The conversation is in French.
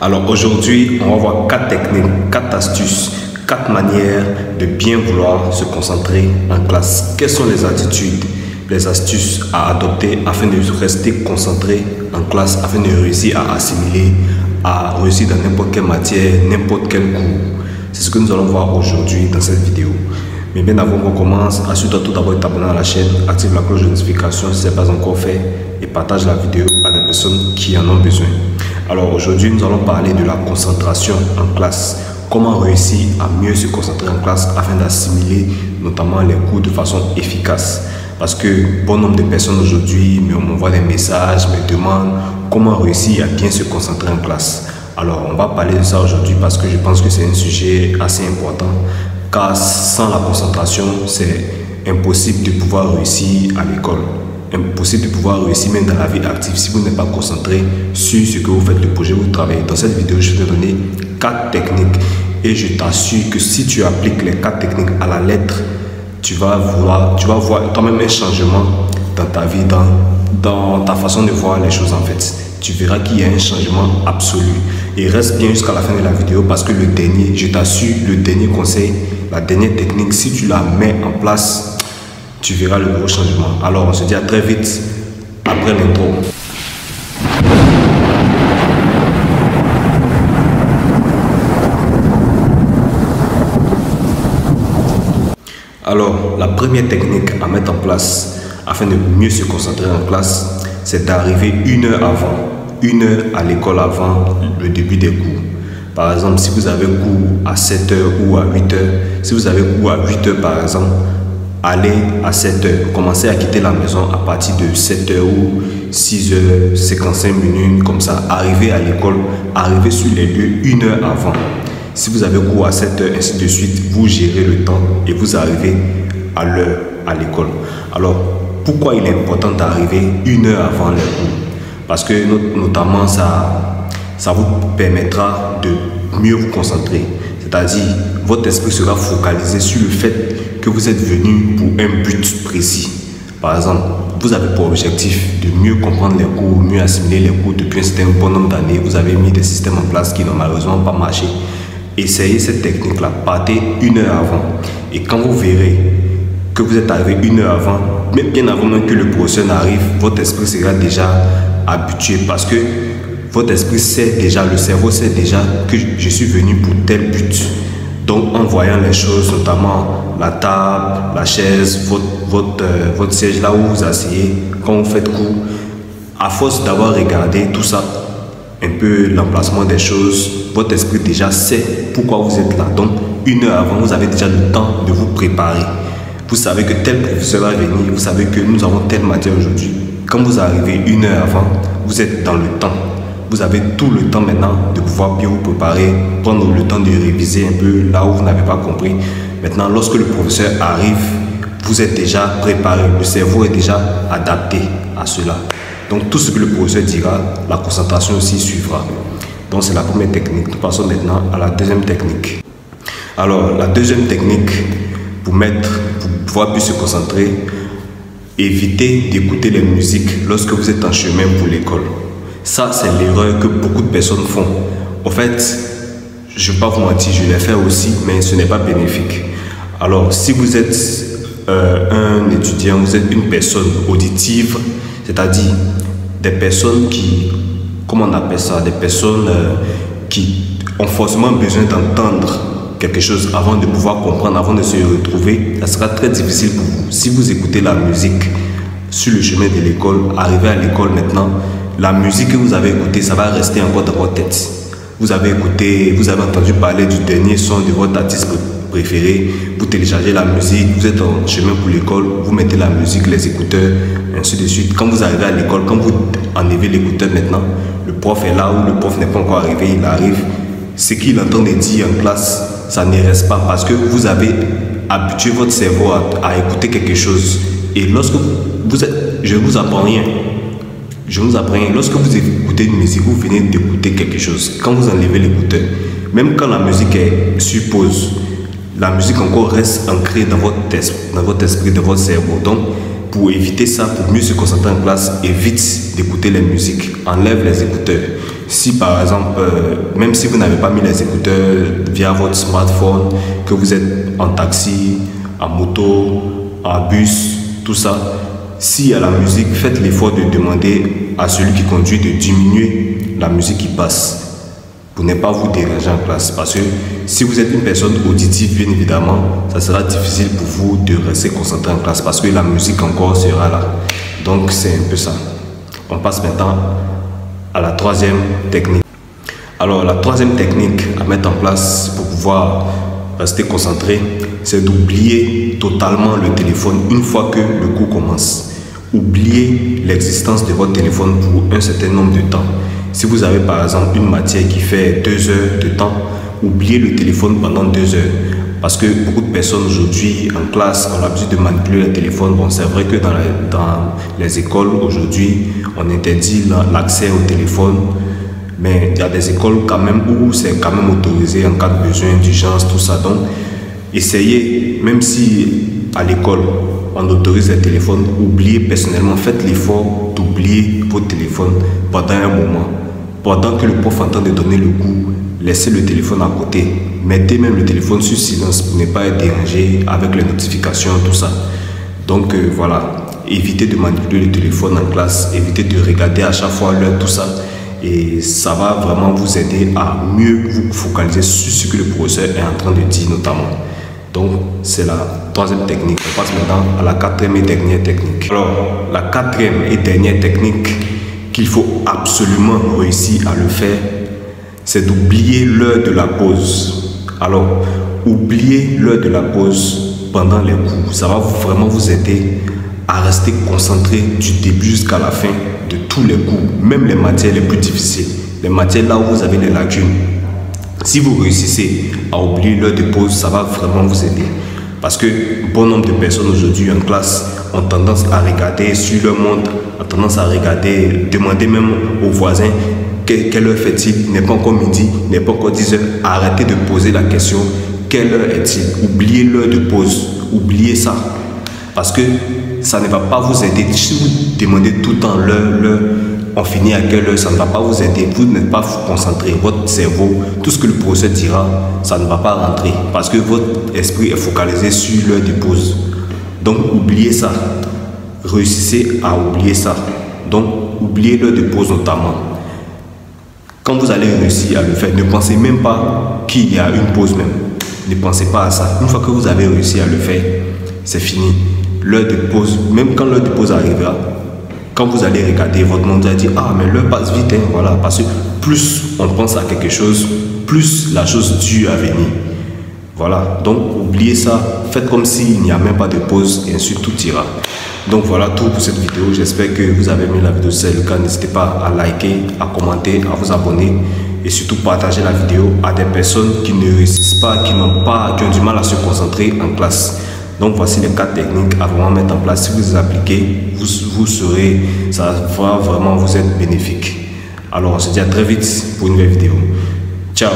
Alors aujourd'hui, on va voir 4 techniques, 4 astuces, 4 manières de bien vouloir se concentrer en classe. Quelles sont les attitudes, les astuces à adopter afin de rester concentré en classe, afin de réussir à assimiler, à réussir dans n'importe quelle matière, n'importe quel cours. C'est ce que nous allons voir aujourd'hui dans cette vidéo. Mais bien avant qu'on commence, assure-toi tout d'abord de t'abonner à la chaîne, active la cloche de notification si ce n'est pas encore fait et partage la vidéo à des personnes qui en ont besoin. Alors aujourd'hui, nous allons parler de la concentration en classe. Comment réussir à mieux se concentrer en classe afin d'assimiler notamment les cours de façon efficace. Parce que bon nombre de personnes aujourd'hui m'envoient des messages, me demandent comment réussir à bien se concentrer en classe. Alors on va parler de ça aujourd'hui parce que je pense que c'est un sujet assez important. Car sans la concentration, c'est impossible de pouvoir réussir à l'école. Impossible de pouvoir réussir même dans la vie active si vous n'êtes pas concentré sur ce que vous faites, le projet où vous travaillez. Dans cette vidéo, je vais te donner 4 techniques et je t'assure que si tu appliques les 4 techniques à la lettre, tu vas voir toi-même un changement dans ta vie, dans ta façon de voir les choses en fait. Tu verras qu'il y a un changement absolu. Et reste bien jusqu'à la fin de la vidéo parce que le dernier, je t'assure, le dernier conseil, la dernière technique, si tu la mets en place, tu verras le gros changement. Alors on se dit à très vite après l'intro. Alors la première technique à mettre en place afin de mieux se concentrer en classe, c'est d'arriver 1 heure avant. 1 heure à l'école avant le début des cours. Par exemple, si vous avez cours à 7 heures ou à 8 heures, si vous avez cours à 8 heures par exemple, allez à 7 heures. Commencez à quitter la maison à partir de 7 heures ou 6 heures, 55 minutes, comme ça. Arrivez à l'école, arrivez sur les lieux 1 heure avant. Si vous avez cours à 7 heures, ainsi de suite, vous gérez le temps et vous arrivez à l'heure à l'école. Alors, pourquoi il est important d'arriver 1 heure avant les cours? Parce que notamment, ça vous permettra de mieux vous concentrer. C'est-à-dire, votre esprit sera focalisé sur le fait que vous êtes venu pour un but précis. Par exemple, vous avez pour objectif de mieux comprendre les cours, mieux assimiler les cours depuis un certain bon nombre d'années. Vous avez mis des systèmes en place qui n'ont malheureusement pas marché. Essayez cette technique-là. Partez 1 heure avant. Et quand vous verrez que vous êtes arrivé 1 heure avant, mais bien avant même que le professeur n'arrive, votre esprit sera déjà habitué parce que votre esprit sait déjà, le cerveau sait déjà que je suis venu pour tel but. Donc en voyant les choses, notamment la table, la chaise, votre siège là où vous asseyez, quand vous faites cours, à force d'avoir regardé tout ça, un peu l'emplacement des choses, votre esprit déjà sait pourquoi vous êtes là. Donc 1 heure avant, vous avez déjà le temps de vous préparer. Vous savez que tel professeur va venir, vous savez que nous avons telle matière aujourd'hui. Quand vous arrivez 1 heure avant, vous êtes dans le temps. Vous avez tout le temps maintenant de pouvoir bien vous préparer, prendre le temps de réviser un peu là où vous n'avez pas compris. Maintenant, lorsque le professeur arrive, vous êtes déjà préparé. Le cerveau est déjà adapté à cela. Donc, tout ce que le professeur dira, la concentration aussi suivra. Donc, c'est la première technique. Nous passons maintenant à la deuxième technique. Alors, la deuxième technique pour pouvoir plus se concentrer, évitez d'écouter les musiques lorsque vous êtes en chemin pour l'école. Ça, c'est l'erreur que beaucoup de personnes font. En fait, je ne vais pas vous mentir, je l'ai fait aussi, mais ce n'est pas bénéfique. Alors, si vous êtes un étudiant, vous êtes une personne auditive, c'est-à-dire des personnes qui, comment on appelle ça, des personnes qui ont forcément besoin d'entendre quelque chose avant de pouvoir comprendre, avant de se retrouver, ça sera très difficile pour vous. Si vous écoutez la musique sur le chemin de l'école, arrivé à l'école maintenant, la musique que vous avez écoutée, ça va rester encore dans votre tête. Vous avez écouté, vous avez entendu parler du dernier son de votre artiste préféré, vous téléchargez la musique, vous êtes en chemin pour l'école, vous mettez la musique, les écouteurs, ainsi de suite. Quand vous arrivez à l'école, quand vous enlevez l'écouteur maintenant, le prof est là ou le prof n'est pas encore arrivé, il arrive. Ce qu'il entend dire en classe, ça ne reste pas parce que vous avez habitué votre cerveau à écouter quelque chose. Et lorsque vous êtes, je ne vous apprends rien. Je vous apprends, lorsque vous écoutez une musique, vous venez d'écouter quelque chose. Quand vous enlevez l'écouteur, même quand la musique est sur pause, la musique encore reste ancrée dans votre esprit, dans votre cerveau. Donc, pour éviter ça, pour mieux se concentrer en classe, évite d'écouter les musiques. Enlève les écouteurs. si par exemple, même si vous n'avez pas mis les écouteurs via votre smartphone, que vous êtes en taxi, en moto, en bus, tout ça, s'il y a la musique, faites l'effort de demander à celui qui conduit de diminuer la musique qui passe pour ne pas vous déranger en classe. Parce que si vous êtes une personne auditive, bien évidemment, ça sera difficile pour vous de rester concentré en classe parce que la musique encore sera là. Donc c'est un peu ça. On passe maintenant à la troisième technique. Alors la troisième technique à mettre en place pour pouvoir rester concentré, c'est d'oublier totalement le téléphone une fois que le cours commence. Oubliez l'existence de votre téléphone pour un certain nombre de temps. Si vous avez par exemple une matière qui fait 2 heures de temps, oubliez le téléphone pendant 2 heures. Parce que beaucoup de personnes aujourd'hui en classe ont l'habitude de manipuler le téléphone. Bon, c'est vrai que dans les écoles aujourd'hui, on interdit l'accès au téléphone. Mais il y a des écoles quand même où c'est quand même autorisé en cas de besoin, d'urgence, tout ça. Donc, essayez, même si à l'école, on autorise les téléphones, oubliez personnellement, faites l'effort d'oublier votre téléphone pendant un moment. Pendant que le prof est en train de donner le cours, laissez le téléphone à côté. Mettez même le téléphone sur silence pour ne pas être dérangé avec les notifications, tout ça. Donc voilà, évitez de manipuler le téléphone en classe, évitez de regarder à chaque fois l'heure, tout ça. Et ça va vraiment vous aider à mieux vous focaliser sur ce que le professeur est en train de dire notamment. Donc c'est la troisième technique. On passe maintenant à la quatrième et dernière technique. Alors la quatrième et dernière technique qu'il faut absolument réussir à le faire, c'est d'oublier l'heure de la pause. Alors oubliez l'heure de la pause pendant les cours. Ça va vraiment vous aider à rester concentré du début jusqu'à la fin de tous les cours, même les matières les plus difficiles, les matières là où vous avez les lacunes. Si vous réussissez à oublier l'heure de pause, ça va vraiment vous aider. Parce que bon nombre de personnes aujourd'hui en classe ont tendance à regarder sur leur montre, ont tendance à regarder, demander même aux voisins quelle heure fait-il, n'est pas encore midi, n'est pas encore 10 heures. Arrêtez de poser la question, quelle heure est-il? Oubliez l'heure de pause, oubliez ça. Parce que ça ne va pas vous aider. Si vous demandez tout le temps l'heure, on finit à quelle heure, ça ne va pas vous aider. Vous n'êtes pas concentré. Votre cerveau, tout ce que le professeur dira, ça ne va pas rentrer. Parce que votre esprit est focalisé sur l'heure de pause. Donc, oubliez ça. Réussissez à oublier ça. Donc, oubliez l'heure de pause notamment. Quand vous allez réussir à le faire, ne pensez même pas qu'il y a une pause même. Ne pensez pas à ça. Une fois que vous avez réussi à le faire, c'est fini. L'heure de pause, même quand l'heure de pause arrivera, quand vous allez regarder votre monde, vous allez dire « Ah, mais l'heure passe vite, hein, voilà. » Parce que plus on pense à quelque chose, plus la chose dure à venir. Voilà, donc oubliez ça, faites comme s'il n'y a même pas de pause et ensuite tout ira. Donc voilà tout pour cette vidéo, j'espère que vous avez aimé la vidéo. Si c'est le cas, n'hésitez pas à liker, à commenter, à vous abonner et surtout partager la vidéo à des personnes qui ne réussissent pas, qui ont du mal à se concentrer en classe. Donc voici les 4 techniques à vraiment mettre en place. Si vous les appliquez, vous saurez, ça va vraiment vous être bénéfique. Alors on se dit à très vite pour une nouvelle vidéo. Ciao.